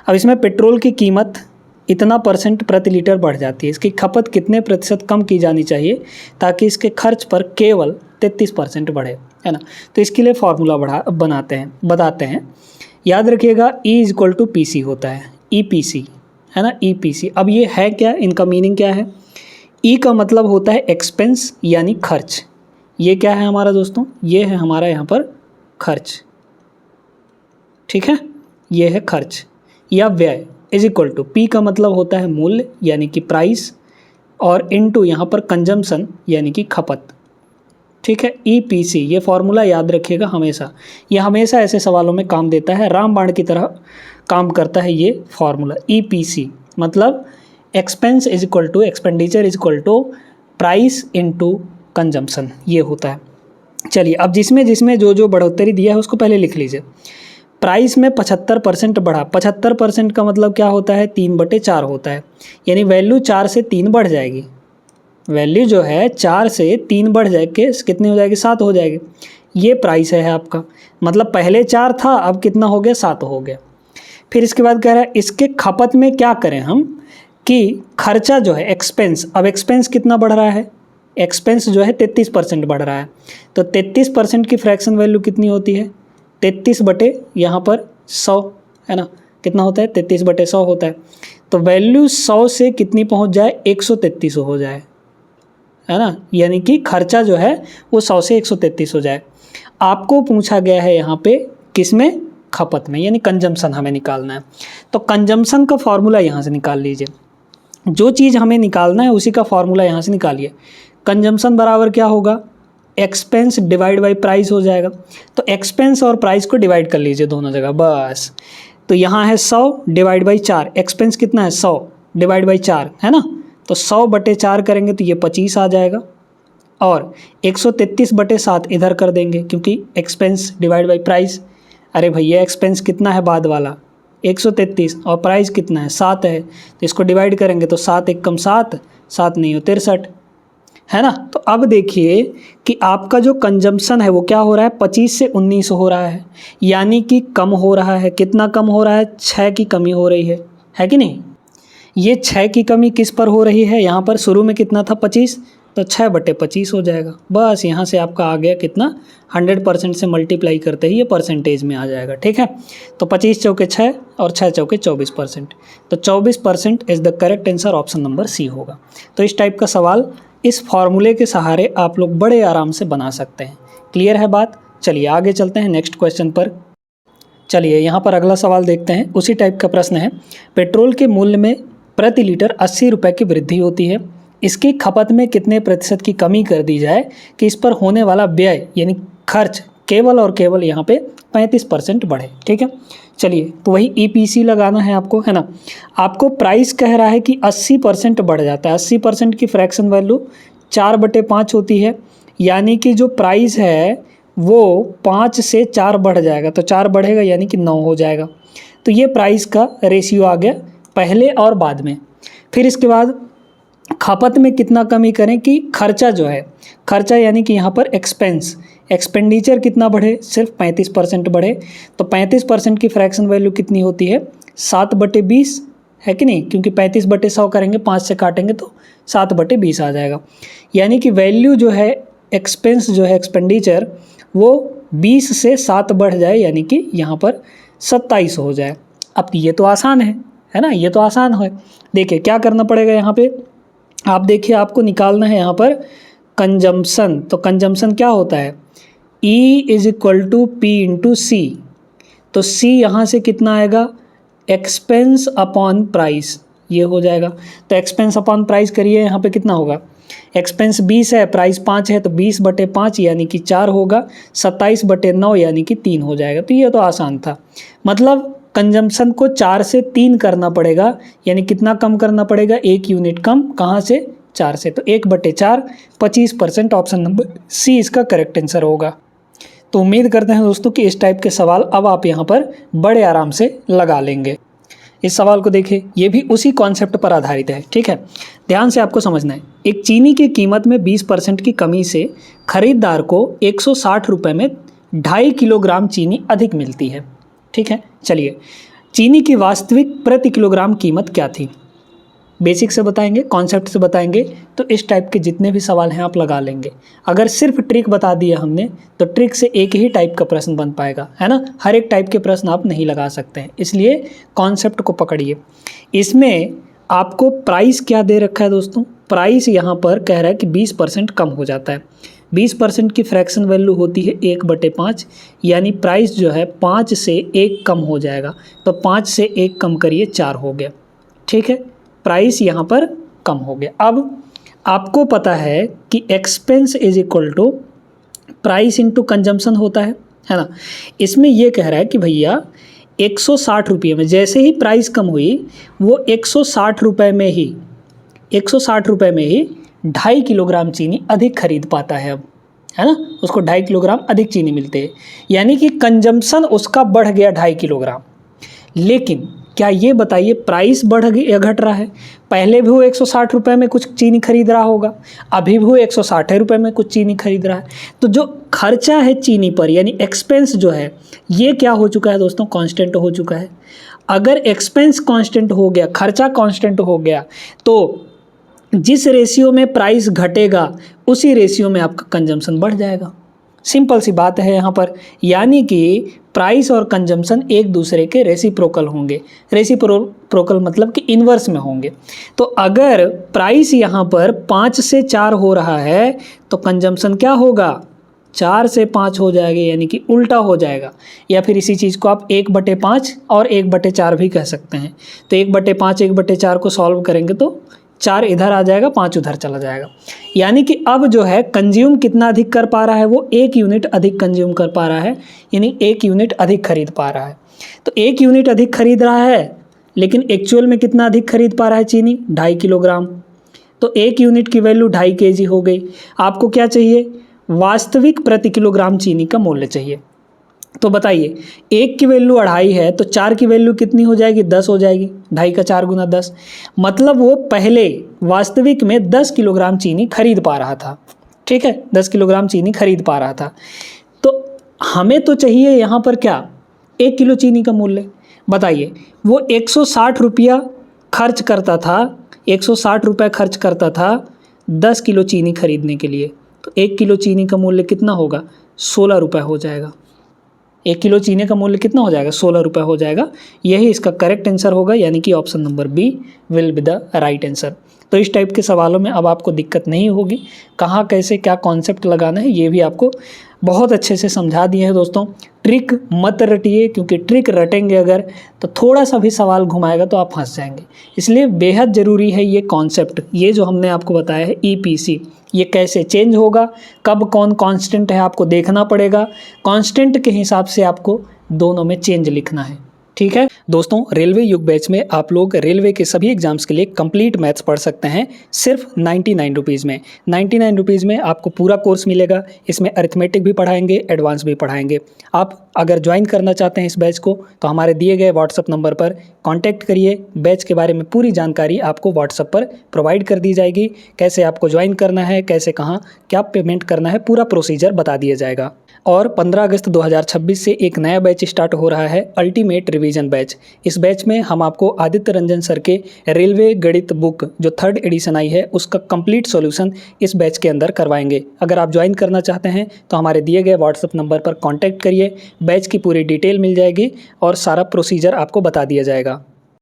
अब इसमें पेट्रोल की कीमत इतना % प्रति लीटर बढ़ जाती है, इसकी खपत कितने प्रतिशत कम की जानी चाहिए ताकि इसके खर्च पर केवल 33% बढ़े, है ना। तो इसके लिए फॉर्मूला बताते हैं। याद रखिएगा E = PC होता है, EPC, है ना, EPC। अब ये है क्या, इनका मीनिंग क्या है। E का मतलब होता है एक्सपेंस यानी खर्च। ये क्या है हमारा दोस्तों, ये है हमारा यहाँ पर खर्च, ठीक है, ये है खर्च या व्यय। P का मतलब होता है मूल्य यानी कि प्राइस, और इनटू यहाँ पर कंजम्पशन यानी कि खपत, ठीक है। EPC ये फॉर्मूला याद रखिएगा हमेशा, ये हमेशा ऐसे सवालों में काम देता है, रामबाण की तरह काम करता है ये फॉर्मूला। EPC मतलब expense expenditure price into consumption, ये होता है। चलिए अब जिसमें जो बढ़ोतरी दिया है उसको पहले लिख लीजिए। प्राइस में 75% बढ़ा, 75% का मतलब क्या होता है, 3/4 होता है, यानी वैल्यू 4 से 3 बढ़ जाएगी। वैल्यू जो है 4 से 3 बढ़ जाएगी, कितनी हो जाएगी, 7 हो जाएगी। ये प्राइस है आपका, मतलब पहले 4 था, अब कितना हो गया, 7 हो गया। फिर इसके बाद कह रहा है इसके खपत में क्या करें हम, कि खर्चा जो है एक्सपेंस, अब एक्सपेंस कितना बढ़ रहा है, एक्सपेंस जो है 33% बढ़ रहा है, तो 33% की फ्रैक्शन वैल्यू कितनी होती है, 33 बटे यहाँ पर 100, है ना, कितना होता है, 33 बटे 100 होता है। तो वैल्यू 100 से कितनी पहुँच जाए, 133 हो जाए, है ना, यानी कि खर्चा जो है वो 100 से 133 हो जाए। आपको पूछा गया है यहाँ पे किस में, खपत में, यानी कंजम्पशन हमें निकालना है। तो कंजम्पशन का फॉर्मूला यहाँ से निकाल लीजिए, जो चीज़ हमें निकालना है उसी का फॉर्मूला यहाँ से निकालिए। कंजम्पशन बराबर क्या होगा, एक्सपेंस डिवाइड बाई प्राइस हो जाएगा। तो एक्सपेंस और प्राइस को डिवाइड कर लीजिए दोनों जगह बस। तो यहाँ है 100 डिवाइड बाई 4, एक्सपेंस कितना है 100 डिवाइड बाई 4, है ना, तो 100 बटे 4 करेंगे तो ये 25 आ जाएगा, और 133 बटे 7 इधर कर देंगे क्योंकि एक्सपेंस डिवाइड बाई प्राइस। अरे भैया एक्सपेंस कितना है बाद वाला, 133, और प्राइस कितना है 7 है, तो इसको डिवाइड करेंगे तो 7 एकम 7, 7 नहीं हो 63, है ना। तो अब देखिए कि आपका जो कंजम्पशन है वो क्या हो रहा है, 25 से 19 हो रहा है, यानी कि कम हो रहा है। कितना कम हो रहा है, 6 की कमी हो रही है कि नहीं। ये 6 की कमी किस पर हो रही है, यहाँ पर शुरू में कितना था 25, तो 6 बटे 25 हो जाएगा। बस यहाँ से आपका आ गया कितना, 100% से मल्टीप्लाई करते ही ये परसेंटेज में आ जाएगा, ठीक है। तो 25 चौके 6 और 6 चौके 24%, तो 24% is the correct answer, option number C होगा। तो इस टाइप का सवाल इस फॉर्मूले के सहारे आप लोग बड़े आराम से बना सकते हैं। क्लियर है बात। चलिए आगे चलते हैं नेक्स्ट क्वेश्चन पर। चलिए यहाँ पर अगला सवाल देखते हैं, उसी टाइप का प्रश्न है। पेट्रोल के मूल्य में प्रति लीटर 80 रुपये की वृद्धि होती है, इसकी खपत में कितने प्रतिशत की कमी कर दी जाए कि इस पर होने वाला व्यय यानी खर्च केवल और केवल यहाँ पे 35% बढ़े, ठीक है। चलिए तो वही EPC लगाना है आपको, है ना। आपको प्राइस कह रहा है कि 80% बढ़ जाता है, 80% की फ्रैक्शन वैल्यू 4/5 होती है, यानी कि जो प्राइस है वो 5 से 4 बढ़ जाएगा, तो 4 बढ़ेगा यानी कि 9 हो जाएगा। तो ये प्राइस का रेशियो आ गया पहले और बाद में। फिर इसके बाद खपत में कितना कमी करें कि खर्चा जो है, खर्चा यानी कि यहाँ पर एक्सपेंडिचर कितना बढ़े, सिर्फ 35% बढ़े। तो 35% की फ्रैक्शन वैल्यू कितनी होती है, 7/20, है कि नहीं, क्योंकि 35/100 करेंगे, 5 से काटेंगे तो 7/20 आ जाएगा। यानी कि वैल्यू जो है एक्सपेंस जो है एक्सपेंडिचर वो 20 से 7 बढ़ जाए, यानी कि यहाँ पर 27 हो जाए। अब ये तो आसान है ना, ये तो आसान है। देखिए क्या करना पड़ेगा यहाँ पे, आप देखिए आपको निकालना है यहाँ पर कंजम्पशन। तो कंजम्पशन क्या होता है, E = P/C। तो C यहाँ से कितना आएगा, एक्सपेंस अपॉन प्राइस, ये हो जाएगा। तो एक्सपेंस अपॉन प्राइस करिए, यहाँ पे कितना होगा, एक्सपेंस 20 है, प्राइस 5 है, तो 20/5 यानी कि 4 होगा, 27/9 यानी कि 3 हो जाएगा। तो ये तो आसान था, मतलब कंजम्पशन को 4 से 3 करना पड़ेगा, यानी कितना कम करना पड़ेगा, 1 यूनिट कम, कहाँ से, 4 से। तो 1/4 25%, ऑप्शन नंबर सी इसका करेक्ट आंसर होगा। तो उम्मीद करते हैं दोस्तों कि इस टाइप के सवाल अब आप यहाँ पर बड़े आराम से लगा लेंगे। इस सवाल को देखिए, ये भी उसी कॉन्सेप्ट पर आधारित है, ठीक है। ध्यान से आपको समझना है, एक चीनी की कीमत में 20% की कमी से खरीदार को 160 रुपये में 2.5 किलोग्राम चीनी अधिक मिलती है, ठीक है। चलिए चीनी की वास्तविक प्रति किलोग्राम कीमत क्या थी। बेसिक से बताएंगे, कॉन्सेप्ट से बताएंगे, तो इस टाइप के जितने भी सवाल हैं आप लगा लेंगे। अगर सिर्फ ट्रिक बता दिया हमने तो ट्रिक से एक ही टाइप का प्रश्न बन पाएगा, है ना। हर एक टाइप के प्रश्न आप नहीं लगा सकते हैं, इसलिए कॉन्सेप्ट को पकड़िए। इसमें आपको प्राइस क्या दे रखा है दोस्तों, प्राइस यहाँ पर कह रहा है कि 20% कम हो जाता है। 20% की फ्रैक्शन वैल्यू होती है 1/5, यानी प्राइस जो है 5 से 1 कम हो जाएगा। तो 5 से 1 कम करिए, 4 हो गया। ठीक है, प्राइस यहाँ पर कम हो गया। अब आपको पता है कि expense is equal to price into consumption होता है ना। इसमें ये कह रहा है कि भैया 160 रुपये में, जैसे ही प्राइस कम हुई वो 160 रुपये में ही 2.5 किलोग्राम चीनी अधिक खरीद पाता है अब, है ना। उसको 2.5 किलोग्राम अधिक चीनी मिलते हैं, यानी कि कंजम्पशन उसका बढ़ गया 2.5 किलोग्राम। लेकिन क्या ये बताइए प्राइस बढ़ गई या घट रहा है। पहले भी वो 160 रुपये में कुछ चीनी खरीद रहा होगा, अभी भी वो 160 रुपये में कुछ चीनी खरीद रहा है। तो जो खर्चा है चीनी पर, यानी एक्सपेंस जो है, ये क्या हो चुका है दोस्तों, कांस्टेंट हो चुका है। अगर एक्सपेंस कांस्टेंट हो गया, खर्चा कांस्टेंट हो गया, तो जिस रेशियो में प्राइस घटेगा उसी रेशियो में आपका कंजम्पशन बढ़ जाएगा। सिंपल सी बात है यहाँ पर, यानी कि प्राइस और कंजम्पशन एक दूसरे के रेसिप्रोकल होंगे। रेसिप्रोकल मतलब कि इन्वर्स में होंगे। तो अगर प्राइस यहाँ पर 5 से 4 हो रहा है तो कंजम्पशन क्या होगा, 4 से 5 हो जाएगा, यानी कि उल्टा हो जाएगा। या फिर इसी चीज़ को आप 1/5 और 1/4 भी कह सकते हैं। तो 1/5 1/4 को सॉल्व करेंगे तो 4 इधर आ जाएगा, 5 उधर चला जाएगा। यानी कि अब जो है कंज्यूम कितना अधिक कर पा रहा है, वो 1 यूनिट अधिक कंज्यूम कर पा रहा है, यानी 1 यूनिट अधिक खरीद पा रहा है। तो 1 यूनिट अधिक खरीद रहा है, लेकिन एक्चुअल में कितना अधिक खरीद पा रहा है चीनी, 2.5 किलोग्राम। तो 1 यूनिट की वैल्यू 2.5 kg हो गई। आपको क्या चाहिए, वास्तविक प्रति किलोग्राम चीनी का मूल्य चाहिए। तो बताइए 1 की वैल्यू 2.5 है, तो 4 की वैल्यू कितनी हो जाएगी, 10 हो जाएगी। 2.5 का 4 गुना 10, मतलब वो पहले वास्तविक में 10 किलोग्राम चीनी खरीद पा रहा था। ठीक है, 10 किलोग्राम चीनी खरीद पा रहा था। तो हमें तो चाहिए यहाँ पर क्या, 1 किलो चीनी का मूल्य। बताइए वो 160 रुपया खर्च करता था, 160 रुपये खर्च करता था 10 किलो चीनी खरीदने के लिए। तो 1 किलो चीनी का मूल्य कितना होगा, 16 रुपये हो जाएगा। 1 किलो चीनी का मूल्य कितना हो जाएगा, 16 रुपये हो जाएगा। यही इसका करेक्ट आंसर होगा, यानी कि option number B will be the right answer. तो इस टाइप के सवालों में अब आपको दिक्कत नहीं होगी, कहाँ कैसे क्या कॉन्सेप्ट लगाना है ये भी आपको बहुत अच्छे से समझा दिए हैं दोस्तों। ट्रिक मत रटिए, क्योंकि ट्रिक रटेंगे अगर तो थोड़ा सा भी सवाल घुमाएगा तो आप फंस जाएंगे। इसलिए बेहद ज़रूरी है ये कॉन्सेप्ट, ये जो हमने आपको बताया है EPC, ये कैसे चेंज होगा, कब कौन कांस्टेंट है आपको देखना पड़ेगा। कांस्टेंट के हिसाब से आपको दोनों में चेंज लिखना है। ठीक है दोस्तों, रेलवे युग बैच में आप लोग रेलवे के सभी एग्जाम्स के लिए कंप्लीट मैथ्स पढ़ सकते हैं सिर्फ 99 रुपीज़ में। 99 रुपीज़ में आपको पूरा कोर्स मिलेगा। इसमें अरिथमेटिक भी पढ़ाएंगे, एडवांस भी पढ़ाएंगे। आप अगर ज्वाइन करना चाहते हैं इस बैच को तो हमारे दिए गए व्हाट्सअप नंबर पर कांटेक्ट करिए। बैच के बारे में पूरी जानकारी आपको व्हाट्सअप पर प्रोवाइड कर दी जाएगी। कैसे आपको ज्वाइन करना है, कैसे कहाँ क्या पेमेंट करना है, पूरा प्रोसीजर बता दिया जाएगा। और 15 अगस्त 2026 से एक नया बैच स्टार्ट हो रहा है, अल्टीमेट रिवीजन बैच। इस बैच में हम आपको आदित्य रंजन सर के रेलवे गणित बुक जो 3rd एडिशन आई है उसका कंप्लीट सॉल्यूशन इस बैच के अंदर करवाएंगे। अगर आप ज्वाइन करना चाहते हैं तो हमारे दिए गए व्हाट्सएप नंबर पर कांटेक्ट करिए। बैच की पूरी डिटेल मिल जाएगी और सारा प्रोसीजर आपको बता दिया जाएगा।